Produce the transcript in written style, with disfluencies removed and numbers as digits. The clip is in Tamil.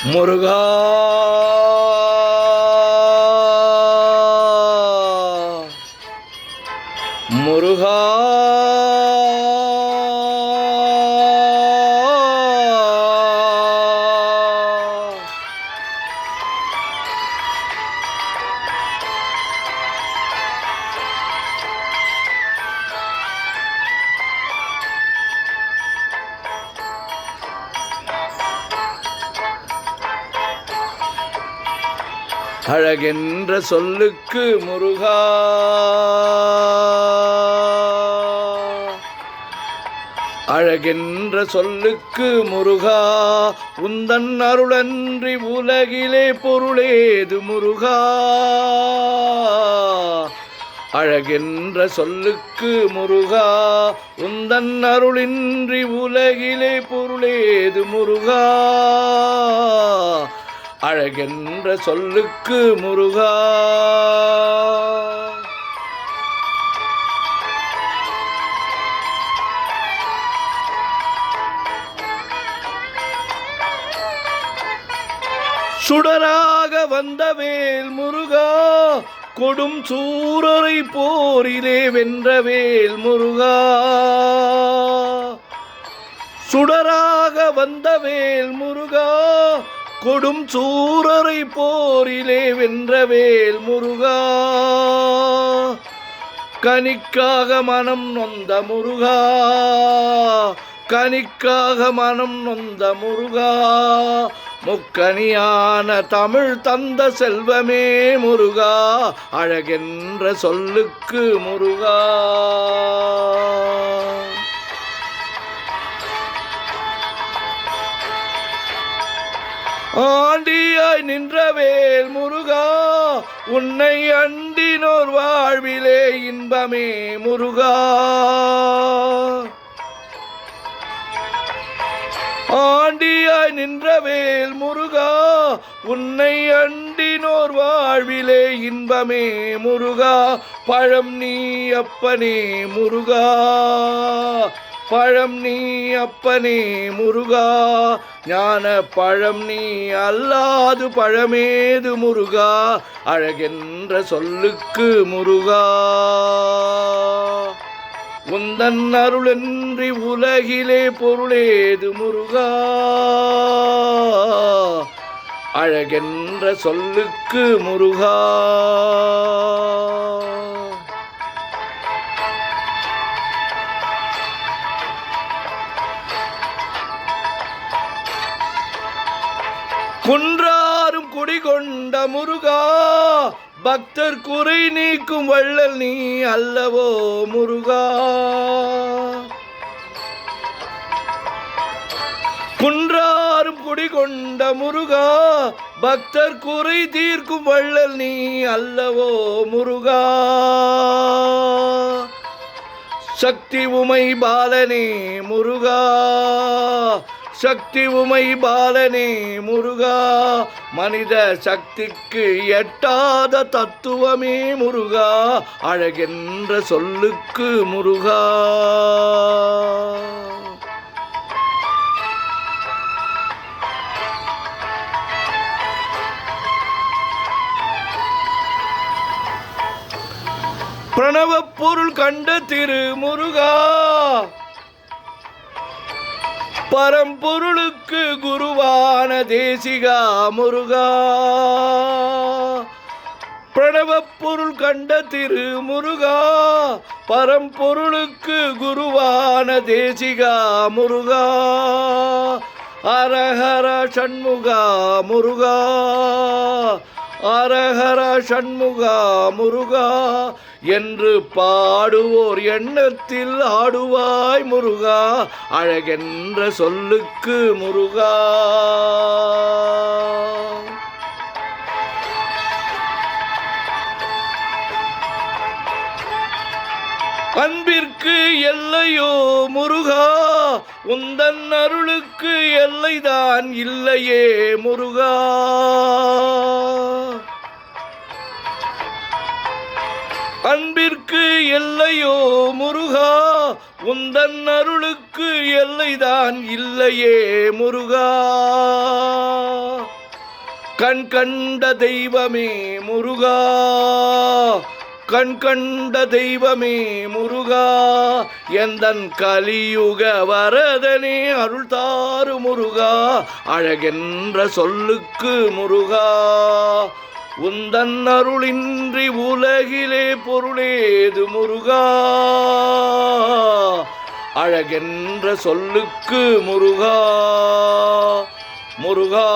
முருகா முருகா அழகென்ற சொல்லுக்கு முருகா அழகென்ற சொல்லுக்கு முருகா உந்தன் அருளன்றி உலகிலே பொருளேது முருகா அழகென்ற சொல்லுக்கு முருகா உந்தன் அருளின்றி உலகிலே பொருளேது முருகா அழகென்ற சொல்லுக்கு முருகா சுடராக வந்த வேல் முருகா கொடும் சூரரை போரிலே வென்ற வேல் முருகா சுடராக வந்த வேல் முருகா கொடும் சூரரை போரிலே வென்ற வேல் முருகா கனிக்காக மனம் நொந்த முருகா கனிக்காக மனம் நொந்த முருகா முக்கனியான தமிழ் தந்த செல்வமே முருகா அழகென்ற சொல்லுக்கு முருகா ஆண்டியாய் நின்றவேல் முருகா உன்னை அண்டினோர் வாழ்விலே இன்பமே முருகா ஆண்டியாய் நின்றவேல் முருகா உன்னை அண்டினோர் வாழ்விலே இன்பமே முருகா பழம் நீ அப்பனே முருகா பழம் நீ அப்பனே முருகா ஞான பழம் நீ அல்லாது பழமேது முருகா அழகென்ற சொல்லுக்கு முருகா உந்தன் அருளன்றி உலகிலே பொருளேது முருகா அழகென்ற சொல்லுக்கு முருகா குன்றாரும் குடிகொண்ட முருகா பக்தர் குறை நீக்கும் வள்ளல் நீ அல்லவோ முருகா குன்றாரும் குடிகொண்ட முருகா பக்தர் குறை தீர்க்கும் வள்ளல் நீ அல்லவோ முருகா சக்தி உமை பாலனே முருகா சக்தி உமை பாலனே முருகா மனித சக்திக்கு எட்டாத தத்துவமே முருகா அழகென்ற சொல்லுக்கு முருகா பிரணவ பொருள் கண்ட திரு முருகா பரம்பொருளுக்கு குருவான தேசிகா முருகா பிரணவ பொருள் கண்ட திரு முருகா பரம்பொருளுக்கு குருவான தேசிகா முருகா அரஹர சண்முகா முருகா அரஹர சண்முகா முருகா என்று பாடுவோர் எண்ணத்தில் ஆடுவாய் முருகா அழகென்ற சொல்லுக்கு முருகா அன்பிற்கு எல்லையோ முருகா உந்தன் அருளுக்கு எல்லைதான் இல்லையே முருகா அன்பிற்கு எல்லையோ முருகா உந்தன் அருளுக்கு எல்லைதான் இல்லையே முருகா. கண் கண்ட தெய்வமே முருகா, கண் கண்ட தெய்வமே முருகா, எந்தன் கலியுக வரதனே அருள் தாரு முருகா. அழகென்ற சொல்லுக்கு முருகா, உந்தன் அருளின்றி உலகிலே பொருளேது முருகா. அழகென்ற சொல்லுக்கு முருகா, முருகா.